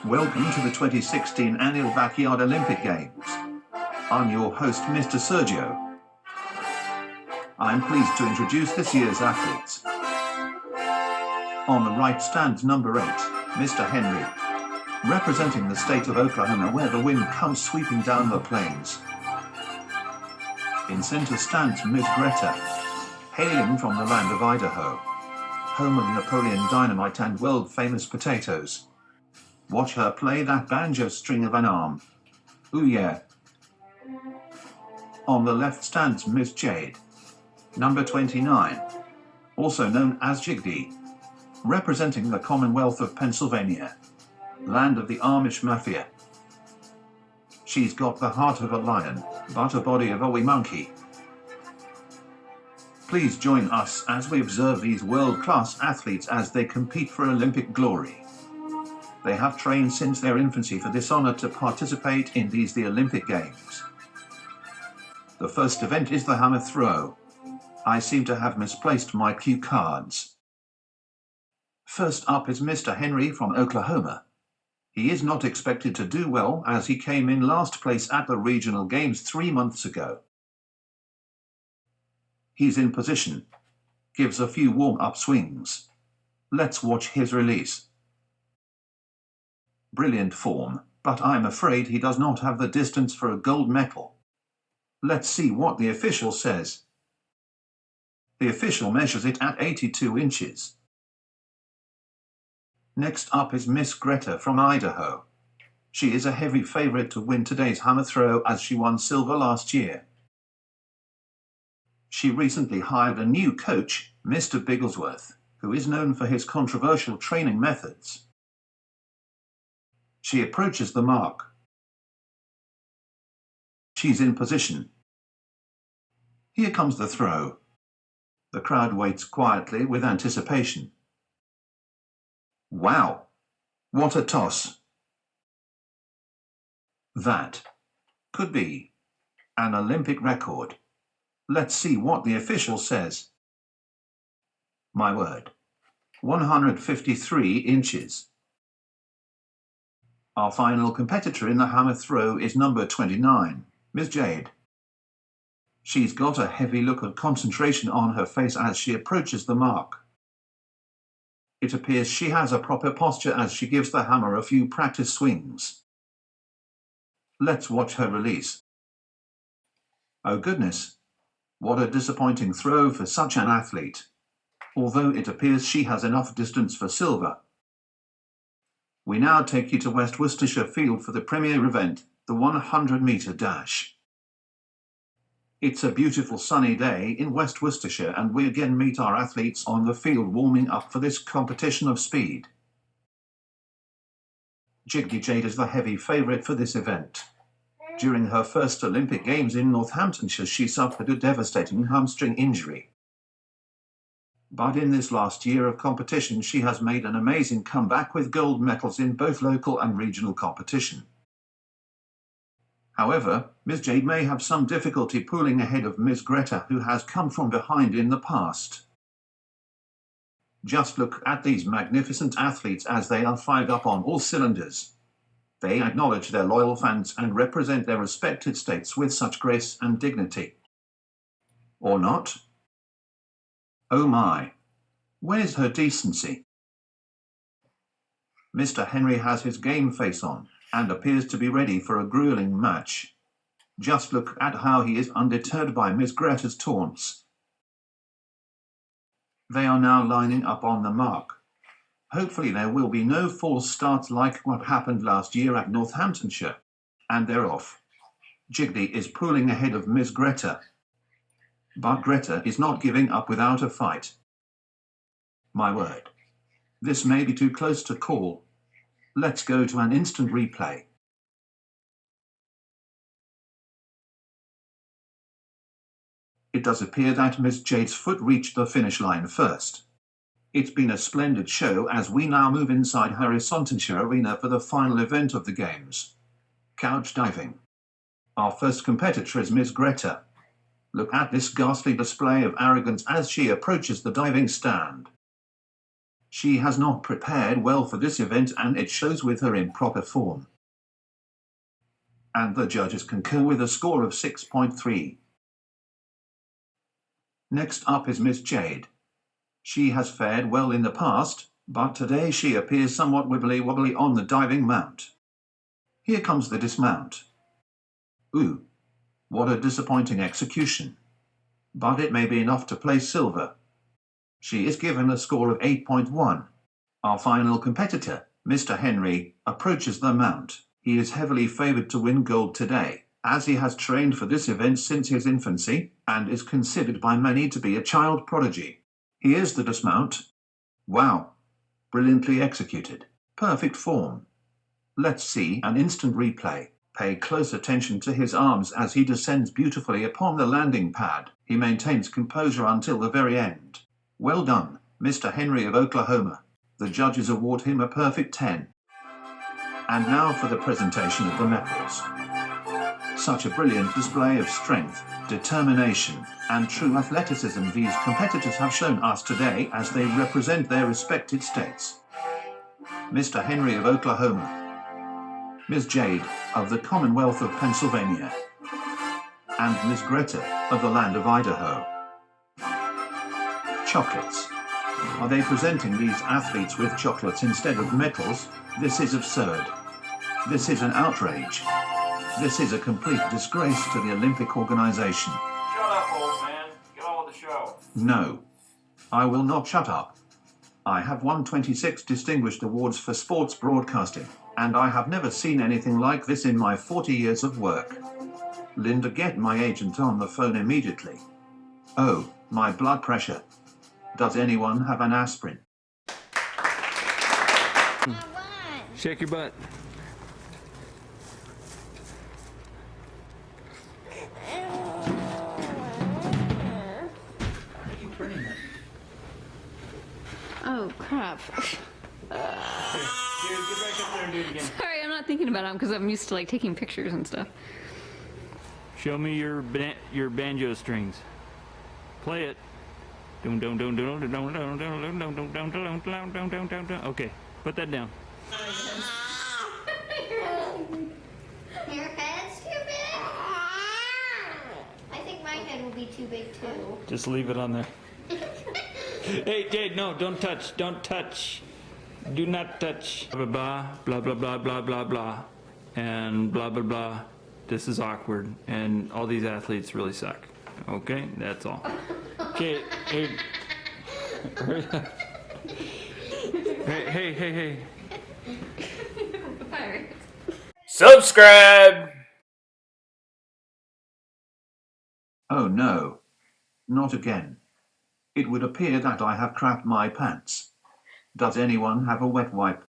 Welcome to the 2016 Annual Backyard Olympic Games. I'm your host, Mr. Sergio. I'm pleased to introduce this year's athletes. On the right stands number 8, Mr. Henry, representing the state of Oklahoma where the wind comes sweeping down the plains. In center stands Miss Greta, hailing from the land of Idaho, home of Napoleon Dynamite and world-famous potatoes. Watch her play that banjo string of an arm. Ooh yeah. On the left stands Miss Jade, number 29, also known as Jiggly, representing the Commonwealth of Pennsylvania, land of the Amish Mafia. She's got the heart of a lion, but a body of a wee monkey. Please join us as we observe these world-class athletes as they compete for Olympic glory. They have trained since their infancy for this honor to participate in the Olympic Games. The first event is the hammer throw. I seem to have misplaced my cue cards. First up is Mr. Henry from Oklahoma. He is not expected to do well as he came in last place at the regional games 3 months ago. He's in position, gives a few warm-up swings. Let's watch his release. Brilliant form, but I'm afraid he does not have the distance for a gold medal. Let's see what the official says. The official measures it at 82 inches. Next up is Miss Greta from Idaho. She is a heavy favorite to win today's hammer throw as she won silver last year. She recently hired a new coach, Mr. Bigglesworth, who is known for his controversial training methods. She approaches the mark. She's in position. Here comes the throw. The crowd waits quietly with anticipation. Wow! What a toss! That could be an Olympic record. Let's see what the official says. My word, 153 inches. Our final competitor in the hammer throw is number 29, Miss Jade. She's got a heavy look of concentration on her face as she approaches the mark. It appears she has a proper posture as she gives the hammer a few practice swings. Let's watch her release. Oh goodness, what a disappointing throw for such an athlete, although it appears she has enough distance for silver. We now take you to West Worcestershire Field for the premier event, the 100-metre dash. It's a beautiful sunny day in West Worcestershire and we again meet our athletes on the field warming up for this competition of speed. Jiggly Jade is the heavy favourite for this event. During her first Olympic Games in Northamptonshire, she suffered a devastating hamstring injury. But in this last year of competition, she has made an amazing comeback with gold medals in both local and regional competition. However, Miss Jade may have some difficulty pulling ahead of Miss Greta, who has come from behind in the past. Just look at these magnificent athletes as they are fired up on all cylinders. They acknowledge their loyal fans and represent their respected states with such grace and dignity. Or not? Oh my, where's her decency? Mr. Henry has his game face on and appears to be ready for a grueling match. Just look at how he is undeterred by Miss Greta's taunts. They are now lining up on the mark. Hopefully there will be no false starts like what happened last year at Northamptonshire. And they're off. Jiggly is pulling ahead of Miss Greta. But Greta is not giving up without a fight. My word, this may be too close to call. Let's go to an instant replay. It does appear that Miss Jade's foot reached the finish line first. It's been a splendid show as we now move inside Harrisonshire Arena for the final event of the Games. Couch diving. Our first competitor is Miss Greta. Look at this ghastly display of arrogance as she approaches the diving stand. She has not prepared well for this event and it shows with her improper form. And the judges concur with a score of 6.3. Next up is Miss Jade. She has fared well in the past, but today she appears somewhat wibbly-wobbly on the diving mount. Here comes the dismount. Ooh, what a disappointing execution. But it may be enough to place silver. She is given a score of 8.1. Our final competitor, Mr. Henry, approaches the mount. He is heavily favoured to win gold today, as he has trained for this event since his infancy, and is considered by many to be a child prodigy. Here's the dismount. Wow, brilliantly executed. Perfect form. Let's see an instant replay. Pay close attention to his arms as he descends beautifully upon the landing pad. He maintains composure until the very end. Well done, Mr. Henry of Oklahoma. The judges award him a perfect 10. And now for the presentation of the medals. Such a brilliant display of strength, determination, and true athleticism these competitors have shown us today as they represent their respected states. Mr. Henry of Oklahoma, Ms. Jade of the Commonwealth of Pennsylvania, and Ms. Greta of the land of Idaho. Chocolates. Are they presenting these athletes with chocolates instead of medals? This is absurd. This is an outrage. This is a complete disgrace to the Olympic organization. Shut up, old man. Get on with the show. No, I will not shut up. I have won 26 distinguished awards for sports broadcasting, and I have never seen anything like this in my 40 years of work. Linda, get my agent on the phone immediately. Oh, my blood pressure. Does anyone have an aspirin? Shake your butt. Oh, crap. Dude, get back up there and do it again. Sorry, I'm not thinking about it because I'm used to like taking pictures and stuff. Show me your banjo strings. Play it. Okay, put that down. Your head's too big? I think my head will be too big too. Just leave it on there. Hey, Jade, no, don't touch. Don't touch. Do not touch. Blah, blah, blah, blah, blah, blah, blah, blah. And blah, blah, blah. This is awkward. And all these athletes really suck. Okay, that's all. Okay, hey. Hey. Subscribe! Oh no, not again. It would appear that I have crapped my pants. Does anyone have a wet wipe?